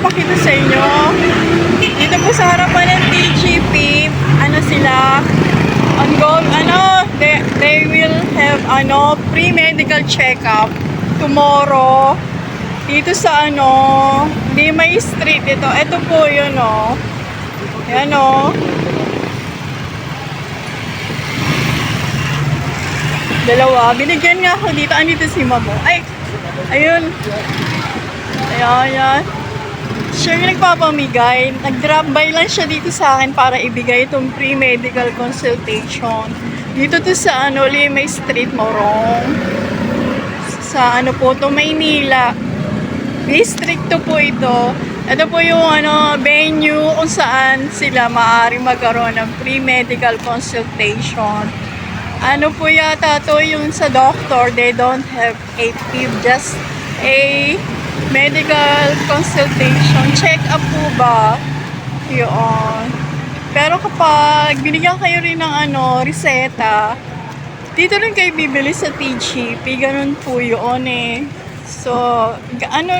ipapakita sa inyo. Dito po sa harapan ng TGP, ano sila, they will have, pre-medical check-up tomorrow. Dito sa, Limay Street ito. Ito po yun, Yan, Dalawa. Binigyan nga ako dito. Andito si Mamo. Ay, ayun. Ayan. Siya yung nagpapamigay. Nag-drop by lang siya dito sa akin para ibigay itong pre-medical consultation. Dito to sa Limay Street, Morong. Sa Maynila. District to po ito. Ito po yung venue kung saan sila maaaring magkaroon ng pre-medical consultation. Po yata to yung sa doctor, they don't have a PIP, just a medical consultation. Check up po ba? Yun. Pero kapag binigyan kayo rin ng reseta, dito rin kayo bibili sa TGP. Ganun po yun So,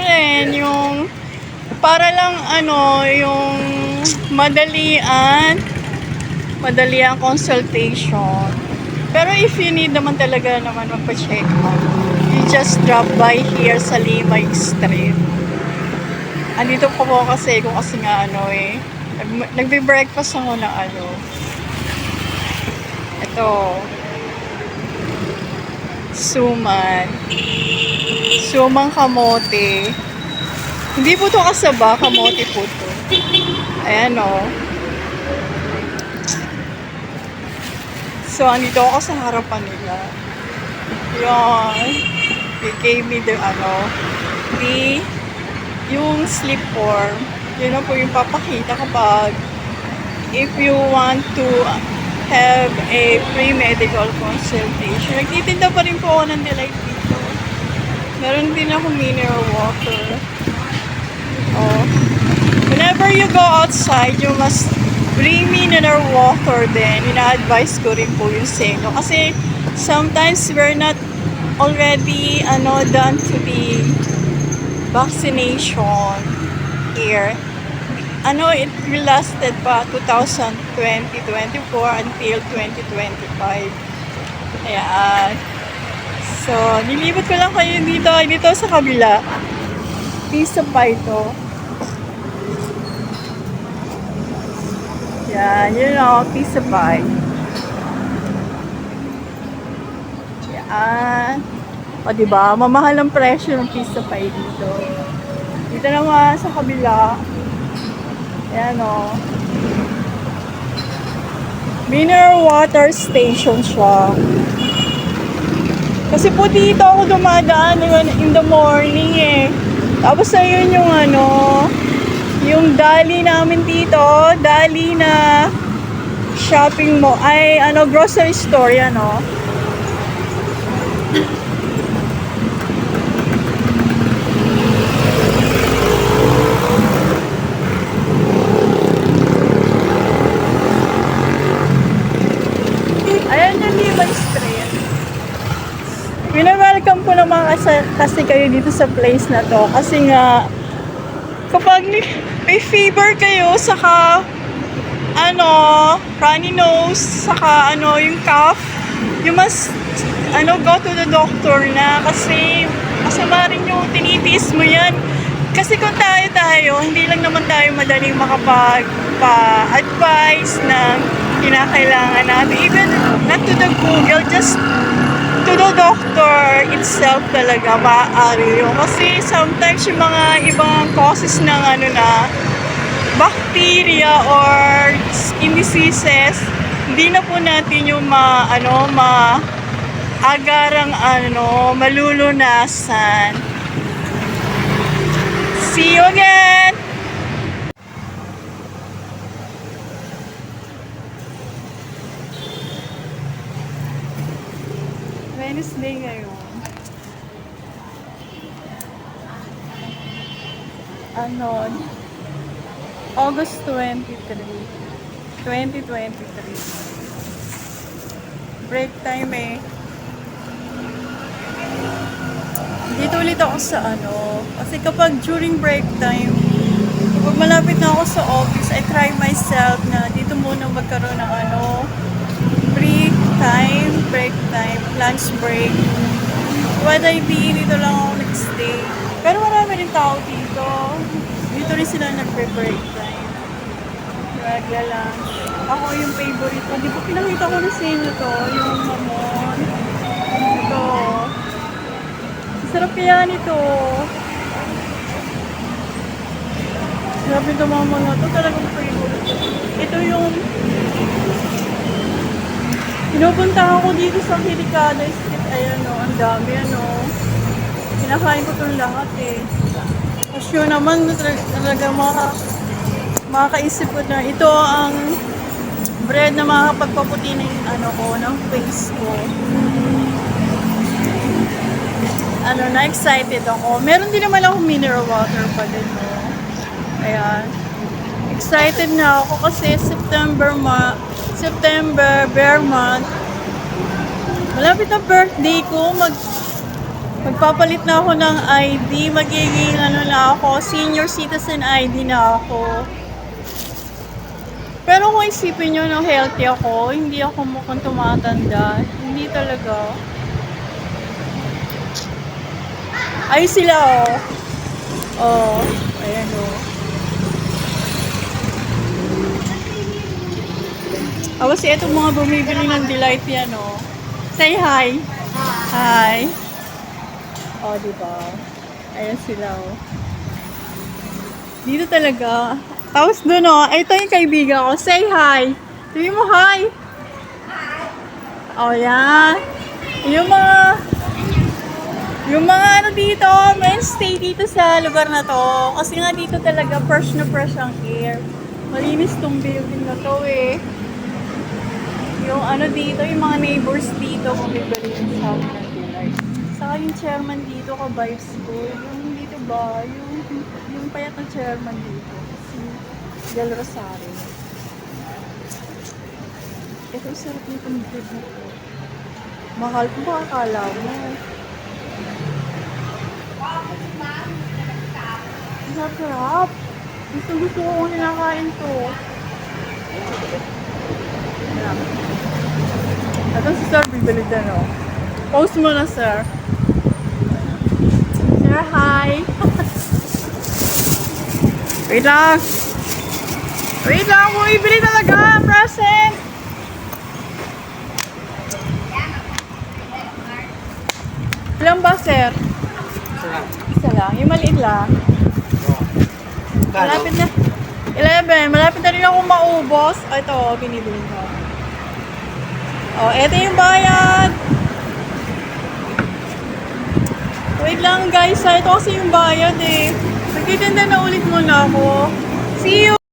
rin yung para lang yung madalian consultation. Pero if you need naman talaga naman magpa-check up, you just drop by here sa Limay Street. Andito po kasi nga nagbe-breakfast ako ng ito sumang kamote. Hindi po to kasaba, kamote po to. Ayan So, andito ako sa harapan nila. Yan. They gave me yung slip form. Yun po yung papakita kapag if you want to have a pre-medical consultation. Nagtitinda pa rin po ako ng Delight dito. Meron din ako mineral water. Whenever you go outside, you must bring mineral water din. Ina-advise ko rin po yung sa inyo. Kasi sometimes we're not already done to the vaccination here. It lasted pa 2024 until 2025. Ayan. So, nilibot ko lang kayo dito sa kabila. Piece of pie to. Yan, piece of pie. Yan. Diba? Mamahal ang presyo ng piece of pie dito. Dito naman sa kabila. Yan, mineral water station siya. Kasi po dito ako dumadaan in the morning Tapos ayun yung yung dali namin dito, dali na shopping mall, grocery store yan, Ayan yung Limay Street. Welcome po naman kasi kayo dito sa place na to. Kasi nga, kapag may fever kayo, saka runny nose, saka yung cough, you must go to the doctor na kasi masama rin yung tinitiis mo yan. Kasi kung tayo, hindi lang naman tayo madaling makapag-advise ng kinakailangan natin. Even not to the Google, just to the doctor itself talaga maaari yun. Kasi sometimes yung mga ibang causes ng bacteria or skin diseases, hindi na po natin yung agarang malulunasan. See you again! Wednesday ngayon. August 23, 2023. Break time Dito ulit ako sa kasi kapag during break time, Pag malapit na ako sa office, I try myself na dito muna magkaroon ng break time, lunch break. What I be, dito lang ako nag-stay. Pero marami rin tao dito. Dito rin sila nagpe-break time. Nagla-lunch. Ako yung favorite ko. Di ba pinakita ko na sa inyo to? Yung mamon. Ito. Sarap kaya nito. Grabe ito mamon na to. Talagang favorite ko. Ito yung pinupuntahan ko dito sa Kilikada Street. Ayan o, ang dami Kinakain ko itong lahat eh. Tapos yun naman, talaga makakaisip ko na ito ang bread na makakapagpaputi ng ng face ko. Na-excited ako. Meron din naman ako mineral water pa din, no? Ayan. Excited na ako kasi September, bear month. Malapit na birthday ko, magpapalit na ako ng ID, magiging na ako, senior citizen ID na ako. Pero kung isipin nyo na healthy ako, hindi ako mukhang tumatanda. Hindi talaga. Ay sila oh. Ayan Tapos itong mga bumibili ng Delight yan Say hi. Hi. Diba? Ayan sila Dito talaga. Tapos doon ito yung kaibigan ko. Say hi. Sabi mo hi. Yan. Yung mga dito, mainstay dito sa lugar na to. Kasi nga dito talaga fresh na fresh ang air. Malinis tong building na to eh. Yung dito, yung mga neighbors dito, bumibili yung sa amin ng Delight. Saka yung chairman dito, ka-vibes ko. Yung dito ba, yung payat na chairman dito. Si Del Rosario. Ito, sarap nitong bread na to. Mahal ko ba akala mo? Sarap. Gusto ko kung kinakain to. Ito si Sir bibili din Post mo na, Sir. Sir, hi. Wait lang. Bumibili talaga. Present. Ilan ba, Sir? Isa lang. Yung maliit lang. Malapit na. 11. Malapit na rin ako maubos. Ito, binibili ko. Ito yung bayad. Wait lang guys, ito kasi yung bayad eh. Magtitinda na ulit muna ako. See you!